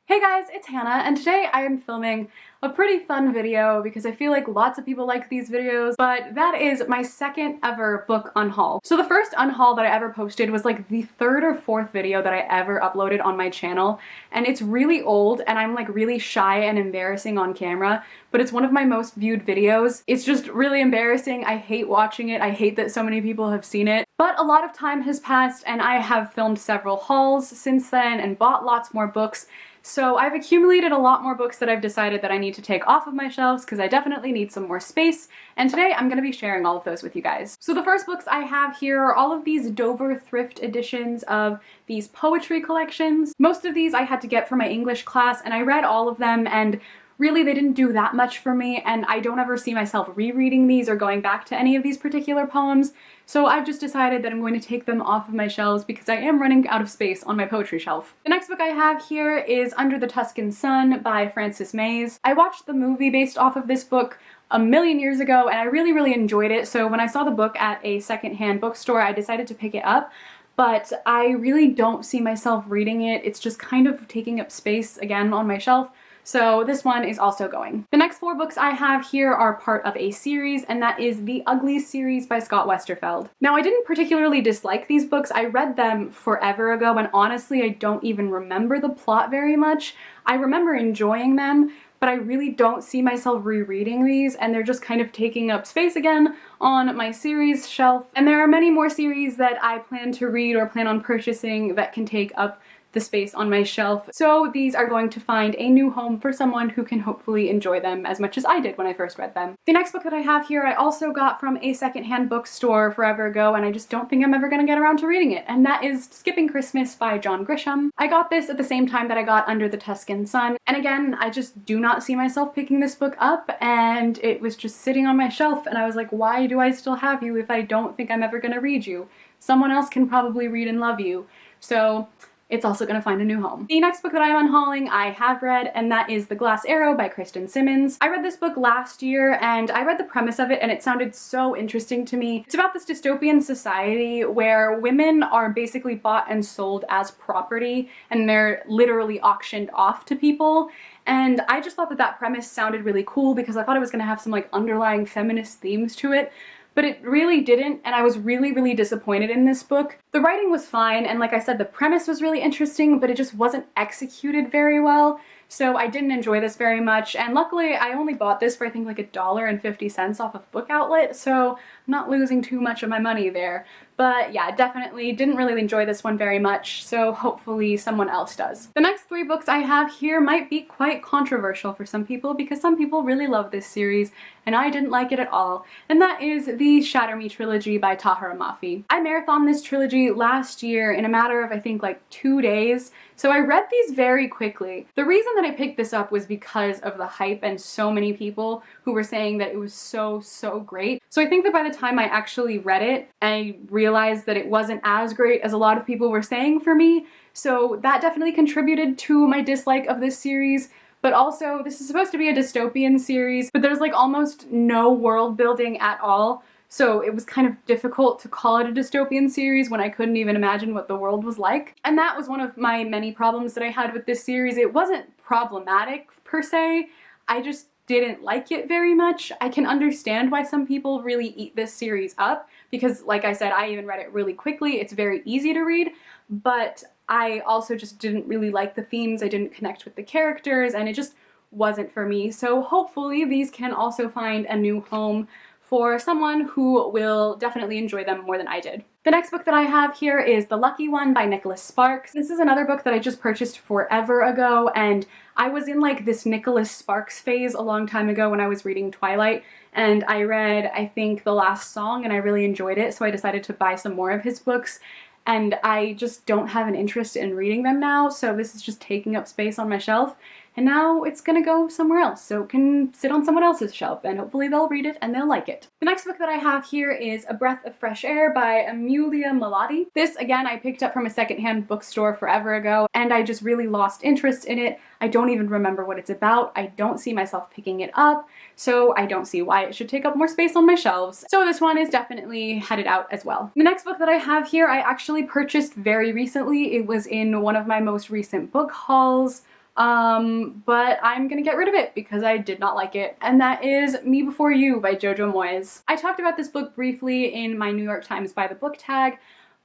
Hey guys, it's Hannah, and today I am filming a pretty fun video because I feel like lots of people like these videos, but that is my second ever book unhaul. So the first unhaul that I ever posted was like the third or fourth video that I ever uploaded on my channel, and it's really old and I'm like really shy and embarrassing on camera, but it's one of my most viewed videos. It's just really embarrassing. I hate watching it. I hate that so many people have seen it, but a lot of time has passed and I have filmed several hauls since then and bought lots more books. So I've accumulated a lot more books that I've decided that I need to take off of my shelves because I definitely need some more space, and today I'm going to be sharing all of those with you guys. So the first books I have here are all of these Dover thrift editions of these poetry collections. Most of these I had to get for my English class, and I read all of them, and really they didn't do that much for me, and I don't ever see myself rereading these or going back to any of these particular poems. So I've just decided that I'm going to take them off of my shelves because I am running out of space on my poetry shelf. The next book I have here is Under the Tuscan Sun by Frances Mays. I watched the movie based off of this book a million years ago and I really enjoyed it, so when I saw the book at a secondhand bookstore I decided to pick it up, but I really don't see myself reading it. It's just kind of taking up space again on my shelf. So this one is also going. The next four books I have here are part of a series, and that is the Ugly series by Scott Westerfeld. Now, I didn't particularly dislike these books. I read them forever ago, and honestly, I don't even remember the plot very much. I remember enjoying them, but I really don't see myself rereading these, and they're just kind of taking up space again on my series shelf. And there are many more series that I plan to read or plan on purchasing that can take up the space on my shelf, so these are going to find a new home for someone who can hopefully enjoy them as much as I did when I first read them. The next book that I have here I also got from a secondhand bookstore forever ago, and I just don't think I'm ever gonna get around to reading it, and that is Skipping Christmas by John Grisham. I got this at the same time that I got Under the Tuscan Sun, and again, I just do not see myself picking this book up, and it was just sitting on my shelf, and I was like, why do I still have you if I don't think I'm ever gonna read you? Someone else can probably read and love you. So it's also going to find a new home. The next book that I'm unhauling I have read, and that is The Glass Arrow by Kristen Simmons. I read this book last year, and I read the premise of it, and it sounded so interesting to me. It's about this dystopian society where women are basically bought and sold as property, and they're literally auctioned off to people. And I just thought that that premise sounded really cool because I thought it was going to have some like underlying feminist themes to it. But it really didn't, and I was really disappointed in this book. The writing was fine, and like I said, the premise was really interesting, but it just wasn't executed very well, so I didn't enjoy this very much, and luckily I only bought this for I think like $1.50 off of Book Outlet, so I'm not losing too much of my money there. But yeah, definitely didn't really enjoy this one very much, so hopefully someone else does. The next three books I have here might be quite controversial for some people because some people really love this series and I didn't like it at all, and that is the Shatter Me trilogy by Tahereh Mafi. I marathoned this trilogy last year in a matter of I think like 2 days, so I read these very quickly. The reason that I picked this up was because of the hype and so many people who were saying that it was so great. So I think that by the time I actually read it, I realized that it wasn't as great as a lot of people were saying for me, so that definitely contributed to my dislike of this series. But also, this is supposed to be a dystopian series, but there's like almost no world building at all, so it was kind of difficult to call it a dystopian series when I couldn't even imagine what the world was like. And that was one of my many problems that I had with this series. It wasn't problematic per se, I just didn't like it very much. I can understand why some people really eat this series up because, like I said, I even read it really quickly. It's very easy to read, but I also just didn't really like the themes. I didn't connect with the characters, and it just wasn't for me. So hopefully these can also find a new home for someone who will definitely enjoy them more than I did. The next book that I have here is The Lucky One by Nicholas Sparks. This is another book that I just purchased forever ago, and I was in like this Nicholas Sparks phase a long time ago when I was reading Twilight, and I read, I think, The Last Song, and I really enjoyed it, so I decided to buy some more of his books. And I just don't have an interest in reading them now, so this is just taking up space on my shelf. And now it's gonna go somewhere else, so it can sit on someone else's shelf, and hopefully they'll read it and they'll like it. The next book that I have here is A Breath of Fresh Air by Amelia Malati. This, again, I picked up from a secondhand bookstore forever ago, and I just really lost interest in it. I don't even remember what it's about. I don't see myself picking it up, so I don't see why it should take up more space on my shelves. So this one is definitely headed out as well. The next book that I have here I actually purchased very recently. It was in one of my most recent book hauls. but I'm gonna get rid of it because I did not like it. And that is Me Before You by Jojo Moyes. I talked about this book briefly in my New York Times by the book tag,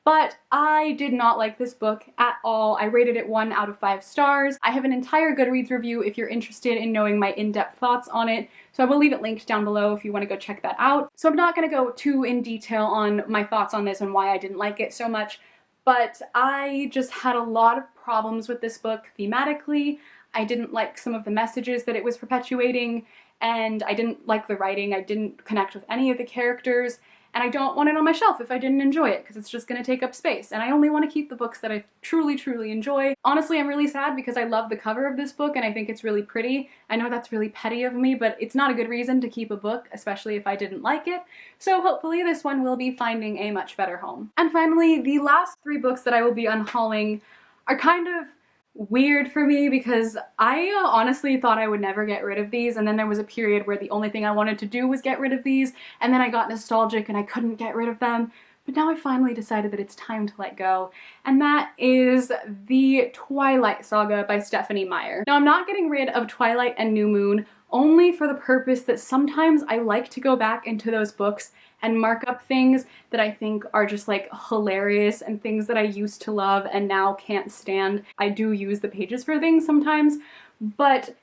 but I did not like this book at all. I rated it 1 out of 5 stars. I have an entire Goodreads review if you're interested in knowing my in-depth thoughts on it, so I will leave it linked down below if you want to go check that out. So I'm not going to go too in detail on my thoughts on this and why I didn't like it so much, but I just had a lot of problems with this book thematically. I didn't like some of the messages that it was perpetuating, and I didn't like the writing. I didn't connect with any of the characters, and I don't want it on my shelf if I didn't enjoy it, because it's just going to take up space, and I only want to keep the books that I truly, truly enjoy. Honestly, I'm really sad because I love the cover of this book and I think it's really pretty. I know that's really petty of me, but it's not a good reason to keep a book, especially if I didn't like it, so hopefully this one will be finding a much better home. And finally, the last 3 books that I will be unhauling are kind of weird for me because I honestly thought I would never get rid of these, and then there was a period where the only thing I wanted to do was get rid of these, and then I got nostalgic and I couldn't get rid of them, but now I finally decided that it's time to let go, and that is the Twilight Saga by Stephenie Meyer. Now, I'm not getting rid of Twilight and New Moon only for the purpose that sometimes I like to go back into those books and mark up things that I think are just like hilarious and things that I used to love and now can't stand. I do use the pages for things sometimes, but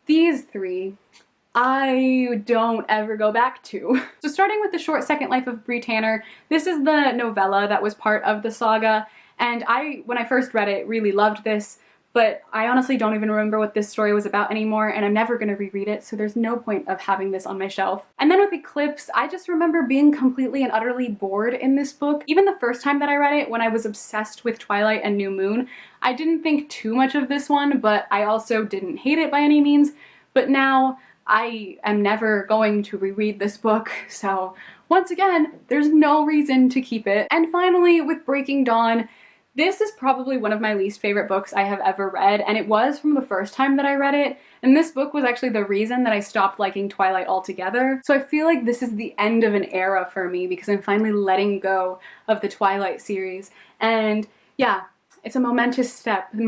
these 3 I don't ever go back to. So starting with The Short Second Life of Bree Tanner, this is the novella that was part of the saga, and when I first read it, really loved this, but I honestly don't even remember what this story was about anymore, and I'm never going to reread it, so there's no point of having this on my shelf. And then with Eclipse, I just remember being completely and utterly bored in this book. Even the first time that I read it, when I was obsessed with Twilight and New Moon, I didn't think too much of this one, but I also didn't hate it by any means. But now, I am never going to reread this book, so once again, there's no reason to keep it. And finally, with Breaking Dawn, this is probably one of my least favorite books I have ever read, and it was from the first time that I read it, and this book was actually the reason that I stopped liking Twilight altogether. So I feel like this is the end of an era for me because I'm finally letting go of the Twilight series, and yeah, it's a momentous step in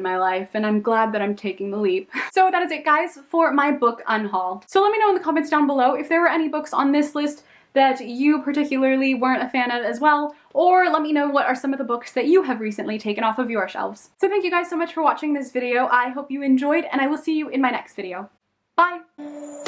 my life, and I'm glad that I'm taking the leap. So that is it, guys, for my book unhaul. So let me know in the comments down below if there were any books on this list that you particularly weren't a fan of as well, or let me know what are some of the books that you have recently taken off of your shelves. So thank you guys so much for watching this video. I hope you enjoyed, and I will see you in my next video. Bye!